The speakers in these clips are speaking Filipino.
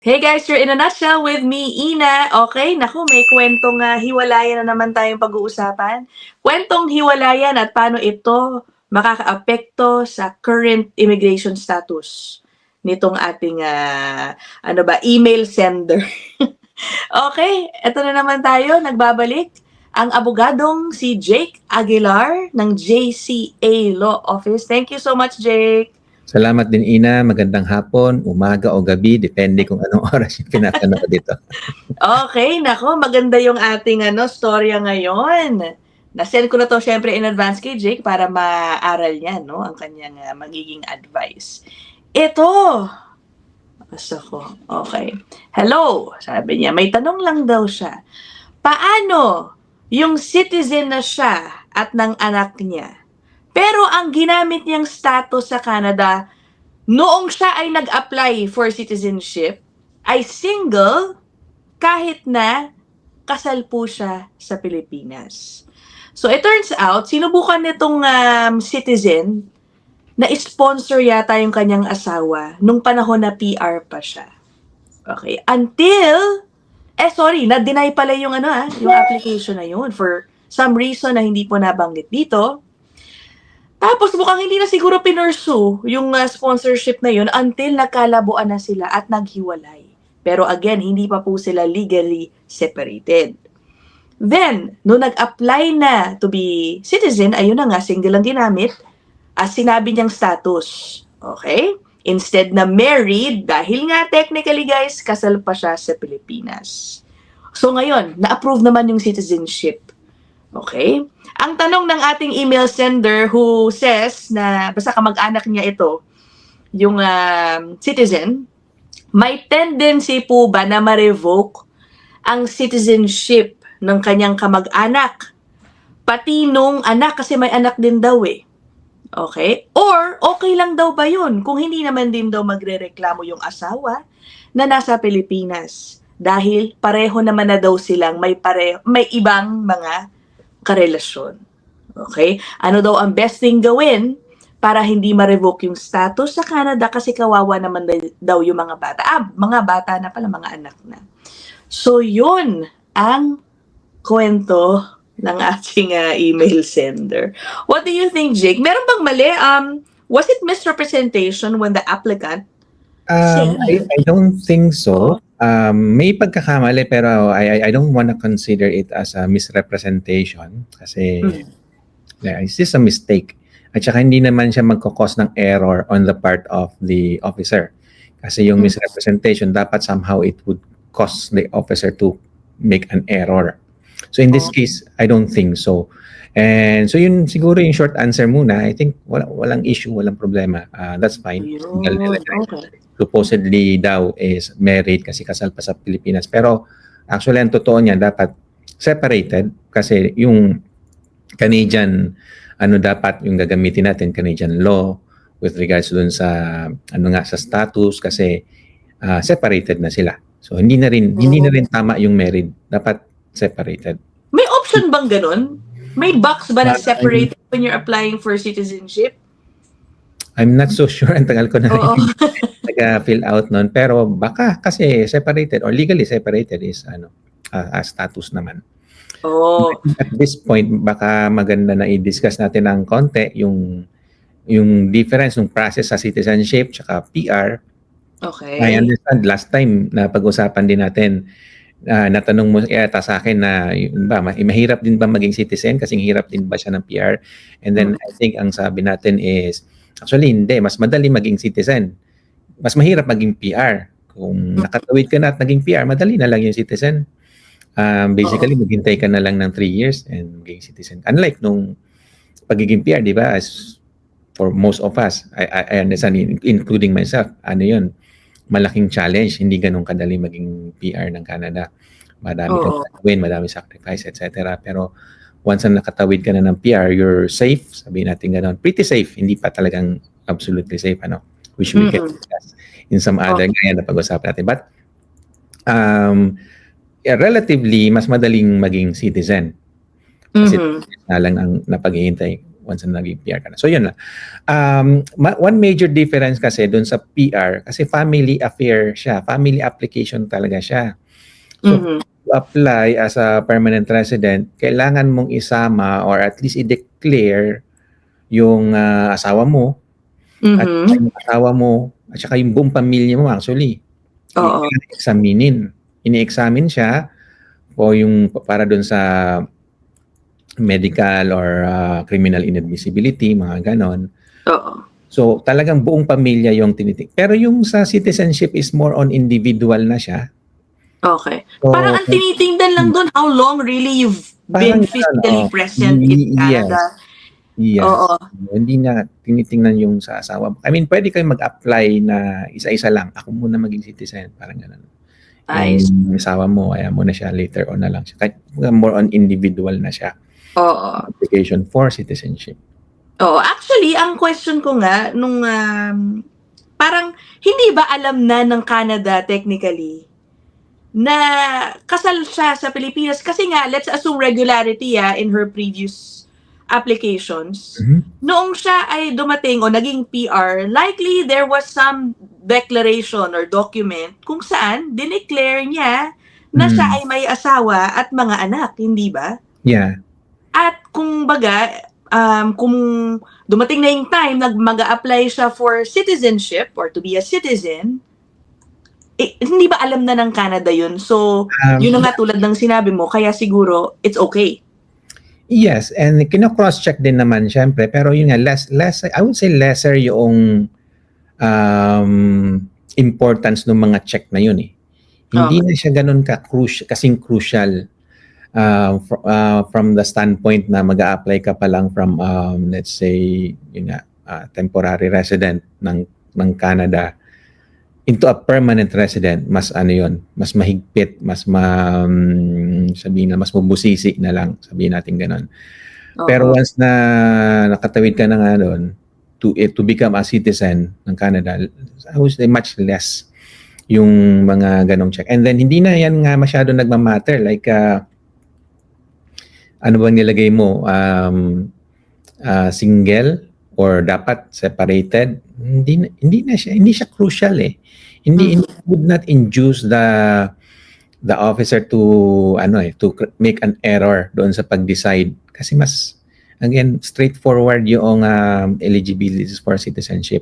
Hey guys, you're in a nutshell with me, Ina. Okay, naku, may kwentong hiwalayan na naman tayong pag-uusapan. Kwentong hiwalayan at paano ito makakaapekto sa current immigration status nitong ating email sender. Okay, eto na naman tayo, nagbabalik ang abogadong si Jake Aguilar ng JCA Law Office. Thank you so much, Jake. Salamat din Ina, magandang hapon, umaga o gabi, depende kung anong oras yung pinapanood dito. Okay, nako, maganda yung ating storya ngayon. Na-send ko na to syempre in advance kay Jake para maaral niya, no, ang kanyang magiging advice. Ito, basta ko. Okay. Hello, sabi niya. May tanong lang daw siya. Paano yung citizen na siya at ng anak niya? Pero ang ginamit niyang status sa Canada noong siya ay nag-apply for citizenship ay single kahit na kasal po siya sa Pilipinas. So it turns out, sinubukan nitong citizen na sponsor yata yung kanyang asawa nung panahon na PR pa siya. Okay. Until, na-deny pala yung yung application na yun for some reason na hindi po nabanggit dito. Tapos mukhang hindi na siguro pinursu yung sponsorship na yun until nagkalabuan na sila at naghiwalay. Pero again, hindi pa po sila legally separated. Then, nung nag-apply na to be citizen, ayun na nga, single ang ginamit, as sinabi niyang status. Okay? Instead na married, dahil nga technically guys, kasal pa siya sa Pilipinas. So ngayon, na-approve naman yung citizenship. Okay? Ang tanong ng ating email sender who says na basta kamag-anak niya ito, yung citizen, may tendency po ba na ma-revoke ang citizenship ng kanyang kamag-anak? Pati nung anak, kasi may anak din daw eh. Okay? Or, okay lang daw ba yun kung hindi naman din daw magre-reklamo yung asawa na nasa Pilipinas? Dahil pareho naman na daw silang may ibang mga karelasyon. Okay? Ano daw ang best thing gawin para hindi ma-revoke yung status sa Canada kasi kawawa naman daw yung mga bata. Mga bata na pala, mga anak na. So, yun ang kwento ng ating email sender. What do you think, Jake? Meron bang mali? Was it misrepresentation when the applicant I don't think so. May pagkakamali pero I don't want to consider it as a misrepresentation kasi it's just a mistake. At saka hindi naman siya magkakos ng error on the part of the officer. Kasi yung misrepresentation, dapat somehow it would cause the officer to make an error. So in this case, I don't think so. And so yun siguro yung short answer muna. I think walang issue, walang problema. That's fine. Okay. Supposedly daw is married kasi kasal pa sa Pilipinas. Pero actually ang totoo niya dapat separated kasi yung Canadian dapat yung gagamitin natin, Canadian law with regards dun sa sa status kasi separated na sila. So hindi na rin tama yung married, dapat separated. May option bang ganun? May box ba na separated when you're applying for citizenship? I'm not so sure, ang tagal ko na nag-fill out nun, pero baka kasi separated or legally separated is status naman. At this point, baka maganda na i-discuss natin ng konti yung difference ng process sa citizenship tsaka PR. Okay. I understand last time na pag-usapan din natin, natanong mo yata sa akin na mahirap din ba maging citizen kasi hirap din ba siya ng PR? And then I think ang sabi natin is actually hindi, mas madali maging citizen. Mas mahirap maging PR. Kung nakatawid ka na at naging PR, madali na lang yung citizen. Basically, maghintay ka na lang ng 3 years and maging citizen. Unlike nung pagiging PR, di ba? As for most of us, I understand, including myself, yun, malaking challenge. Hindi ganun kadali maging PR ng Canada. Madami kang gagawin, madami sacrifice, etc. Pero once na nakatawid ka na ng PR, you're safe. Sabihin natin ganun. Pretty safe. Hindi pa talagang absolutely safe. Which we can discuss in some other gaya na pag-usapan natin. But, relatively mas madaling maging citizen. Kasi na lang ang napaghihintay. once na naging PR ka na. So yun lang. One major difference kasi dun sa PR, kasi family affair siya, family application talaga siya. So to apply as a permanent resident, kailangan mong isama or at least i-declare yung asawa mo, at yung asawa mo, at saka yung buong pamilya mo actually. Oo. Examinin. Ini-examine siya o yung para dun sa medical or criminal inadmissibility, mga ganon. Oo. So talagang buong pamilya yung tinitik. Pero yung sa citizenship is more on individual na siya. Okay. So, Parang ang tinitingnan lang doon how long really you've been Parang physically ganun, present in Canada. Yes. Oo. Hindi na tinitingnan yung sa asawa mo. I mean, pwede kayong mag-apply na isa-isa lang. Ako muna maging citizen. Parang ganun. Nice. Yung asawa mo, kaya mo na siya later on na lang siya. Kahit more on individual na siya. Oo. Application for citizenship. Oo. Actually, ang question ko nga, nung parang hindi ba alam na ng Canada technically na kasal siya sa Pilipinas? Kasi nga, let's assume regularity in her previous applications. Noong siya ay dumating o naging PR, likely there was some declaration or document kung saan dineclare niya na siya ay may asawa at mga anak, hindi ba? Yeah. At kung baga, kung dumating na yung time na mag-a-apply siya for citizenship or to be a citizen, hindi ba alam na ng Canada yun? So, yun na nga tulad ng sinabi mo, kaya siguro it's okay. Yes, and kino-cross-check din naman syempre, pero yun nga, less, I would say lesser yung importance ng mga check na yun eh. Hindi na siya ganun kasing crucial from the standpoint na mag-a-apply ka pa lang from let's say yun nga, temporary resident ng Canada into a permanent resident. Mas ano yun, mas mahigpit, mas sabihin na mas mabusisi na lang, sabihin natin ganun. Pero once na nakatawid ka na nga doon to become a citizen ng Canada, I would say much less yung mga ganong check. And then hindi na yan nga masyado nagmamatter, like ano bang nilagay mo, single or dapat separated, hindi siya crucial eh. Hindi would not induce the officer to make an error doon sa pag-decide, kasi mas again straightforward yung eligibility for citizenship.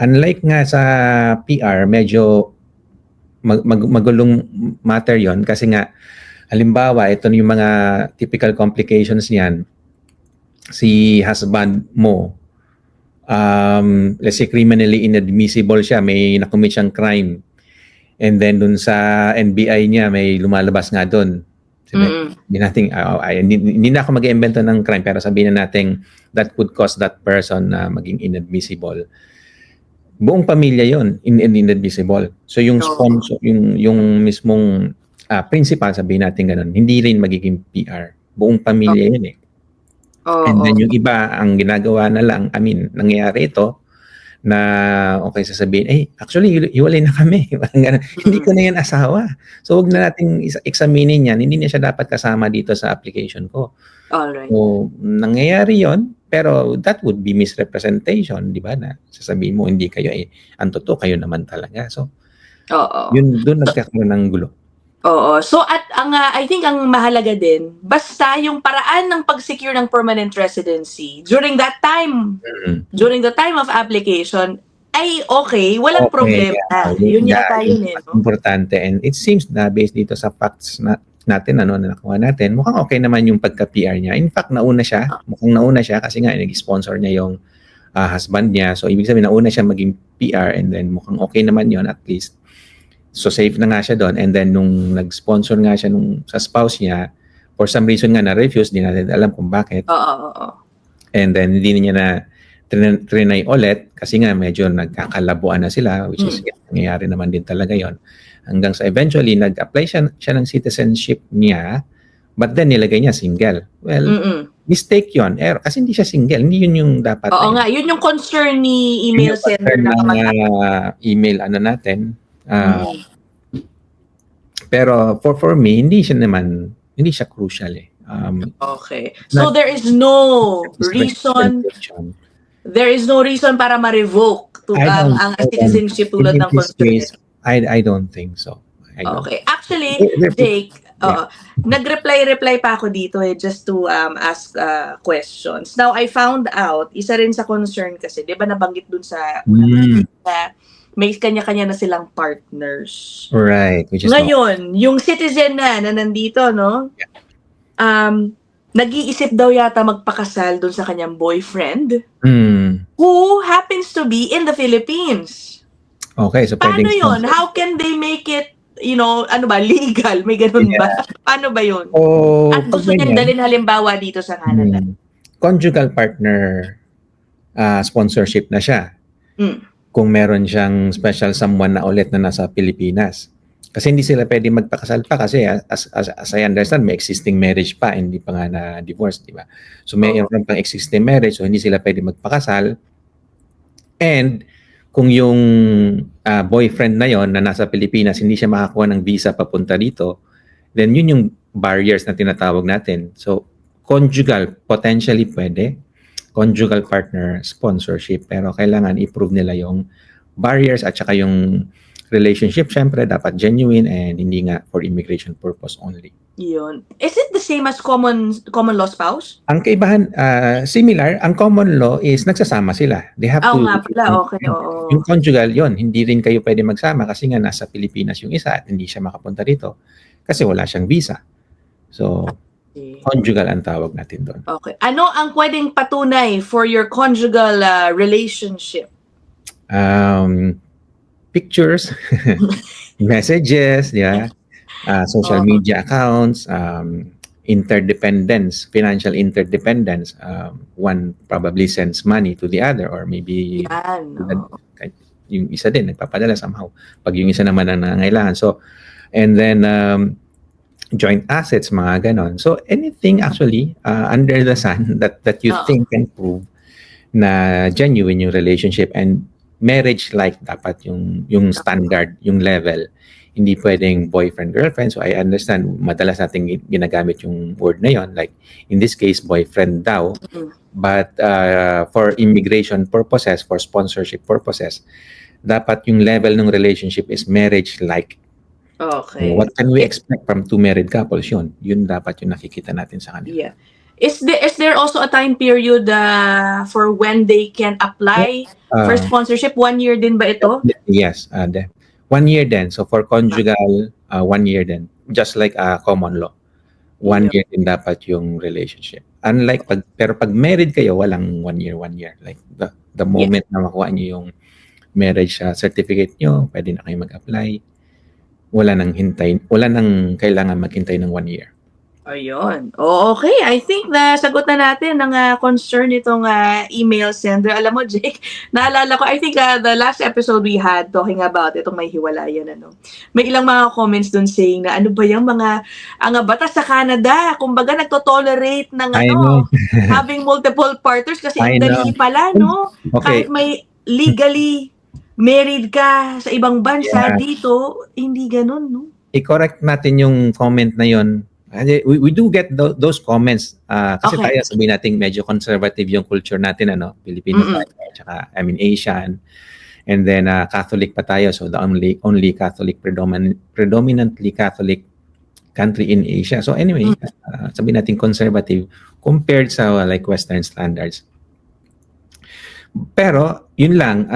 Unlike nga sa PR, medyo magulong matter yon, kasi nga halimbawa ito yung mga typical complications niyan. Si husband mo, let's say criminally inadmissible siya, may nakumit siyang crime, and then dun sa NBI niya may lumalabas nga dun. Hindi natin, hindi na ako mag-iimbento ng crime, pero sabihin na natin that could cause that person na maging inadmissible. Buong pamilya yon inadmissible. So yung sponsor, yung mismong principal, sabihin natin ganun, hindi rin magiging PR. Buong pamilya yun eh. And then yung iba, ang ginagawa na lang, nangyayari ito, na okay sasabihin, actually, hiwalay na kami. Hindi ko na yan asawa. So, huwag na nating examinin yan. Hindi na siya dapat kasama dito sa application ko. Alright. So, nangyayari yon, pero that would be misrepresentation, di ba? Na sasabihin mo, hindi kayo ang totoo, kayo naman talaga. So, yun, doon nagkakaroon ng gulo. Oo. So at I think ang mahalaga din, basta yung paraan ng pag-secure ng permanent residency during the time of application ay okay, walang problema. Yun yata yun eh. No? Importante, and it seems na based dito sa facts natin na nakuha natin, mukhang okay naman yung pagka-PR niya. In fact, mukhang nauna siya kasi nga nag-sponsor niya yung husband niya. So ibig sabihin nauna siya maging PR, and then mukhang okay naman yon at least. So safe na nga siya doon, and then nung nag-sponsor nga siya sa spouse niya, for some reason nga na-refuse, di natin alam kung bakit. And then hindi niya na trinay ulit kasi nga medyo nagkakalabuan na sila, which is nangyayari naman din talaga yon. Hanggang sa eventually nag-apply siya ng citizenship niya, but then nilagay niya single. Well, mistake yon, error, kasi hindi siya single, hindi yun yung dapat. Oo nga, yun yung concern ni email sender na email natin. Pero for me, hindi siya crucial eh. Okay. So Not there is no reason representation. para ma-revoke ang I don't citizenship tulad in ng this concern case, nito. I don't think so. I don't. Okay. Actually, Jake, Yeah. nag-reply pa ako dito just to ask questions. Now, I found out, isa rin sa concern kasi, di ba nabanggit dun sa unang video na may kanya-kanya na silang partners. Right. Which is Ngayon, yung citizen na nandito, no? Nag-iisip daw yata magpakasal dun sa kanyang boyfriend who happens to be in the Philippines. Okay, so Paano pwedeng yun? How can they make it, legal? May ganun ba? Paano ba yun? At gusto niyang dalhin halimbawa dito sa Canada. Conjugal partner sponsorship na siya. Kung meron siyang special someone na ulit na nasa Pilipinas. Kasi hindi sila pwede magpakasal pa kasi as I understand, may existing marriage pa, hindi pa nga na-divorce, di ba? So may pang existing marriage, so hindi sila pwede magpakasal. And kung yung boyfriend na yon na nasa Pilipinas, hindi siya makakuha ng visa papunta dito, then yun yung barriers na tinatawag natin. So conjugal, potentially pwede. Conjugal partner sponsorship, pero kailangan i-prove nila yung barriers at saka yung relationship, syempre, dapat genuine and hindi nga for immigration purpose only. Yun. Is it the same as common law spouse? Ang kaibahan, similar, ang common law is nagsasama sila. They have to... nga pala, okay, oo. Yung conjugal, yon hindi rin kayo pwede magsama kasi nga nasa Pilipinas yung isa at hindi siya makapunta dito kasi wala siyang visa. So, conjugal ang tawag natin doon. Okay. Ano ang pwedeng patunay for your conjugal relationship? Pictures, messages, yeah, social media accounts, interdependence, financial interdependence. One probably sends money to the other or maybe yung isa din nagpapadala somehow pag yung isa naman ang nangangailangan. So, and then joint assets, mga ganon. So anything actually under the sun that you think can prove na genuine yung relationship and marriage-like dapat yung standard, yung level. Hindi pwedeng boyfriend-girlfriend. So I understand, madalas natin ginagamit yung word na yon. Like, in this case, boyfriend daw. But for immigration purposes, for sponsorship purposes, dapat yung level ng relationship is marriage-like. Okay. So what can we expect from two married couples? Yun dapat yung nakikita natin sa kanila. Yeah. Is there also a time period for when they can apply for sponsorship? 1 year din ba ito? Yes, 1 year din. So for conjugal, 1 year din. Just like common law. 1 year din dapat yung relationship. Unlike pag married kayo, walang 1 year. Like the moment na makuha niyo yung marriage certificate niyo, pwede na kayo mag-apply. Wala nang kailangan maghintay ng 1 year. Ayun. Okay. I think na sagot na natin ang concern nitong email sender. Alam mo, Jake, naalala ko, I think the last episode we had talking about itong may hiwalayan, may ilang mga comments dun saying na ano ba yung mga batas sa Canada, kumbaga nagto-tolerate ng having multiple partners kasi ang dali pala, no? Okay. Kahit may legally married ka sa ibang bansa, dito, hindi ganun, no? I-correct natin yung comment na yon. We do get those comments kasi tayo sabihin natin medyo conservative yung culture natin Filipino tayo, tsaka Asian, and then Catholic pa tayo, so the only Catholic predominantly Catholic country in Asia. So anyway, sabihin natin conservative compared sa like Western standards. Pero yun lang,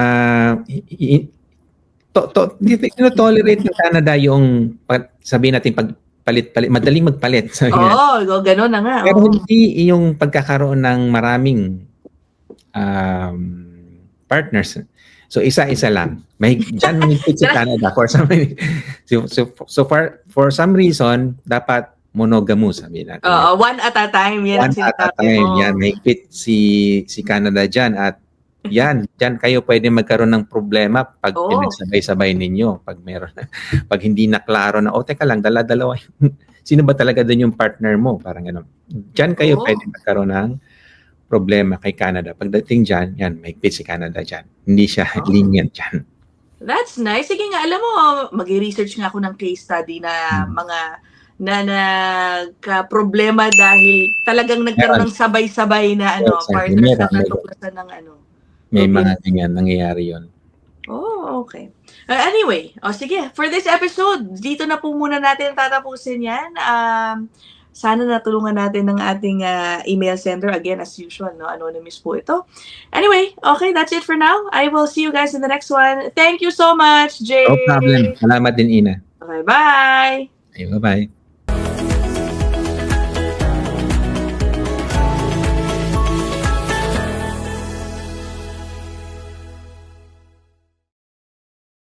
tolerate ng Canada yung sabihin natin palit-palit, madaling magpalit. So, gano'n na nga. Pero hindi yung pagkakaroon ng maraming partners. So isa-isa lang. May dyan sa Canada for some for some reason dapat monogamous, sabi natin. One at a time. Yan one at a time. Yan, may fit si Canada dyan at dyan kayo pwede magkaroon ng problema pag pinagsabay-sabay ninyo. Pag hindi na klaro na, teka lang, dala-dalawa. Sino ba talaga doon yung partner mo? Parang gano'n. Dyan kayo pwede magkaroon ng problema kay Canada. Pagdating dyan, yan, may fit si Canada dyan. Hindi siya lenient dyan. That's nice. Sige nga, alam mo, mag-research nga ako ng case study na mga na nagka-problema dahil talagang nagkaroon Meron. ng sabay-sabay na Exactly. partners na Meron, meron. natuklasan ng May mga problema. ganyan, nangyayari yun. Oh, okay. Anyway, sige, for this episode, dito na po muna natin tatapusin yan. Sana natulungan natin ng ating email sender. Again, as usual, no? Anonymous po ito. Anyway, okay, that's it for now. I will see you guys in the next one. Thank you so much, Jay. No problem. Salamat din, Ina. Okay, bye! Ay, bye-bye.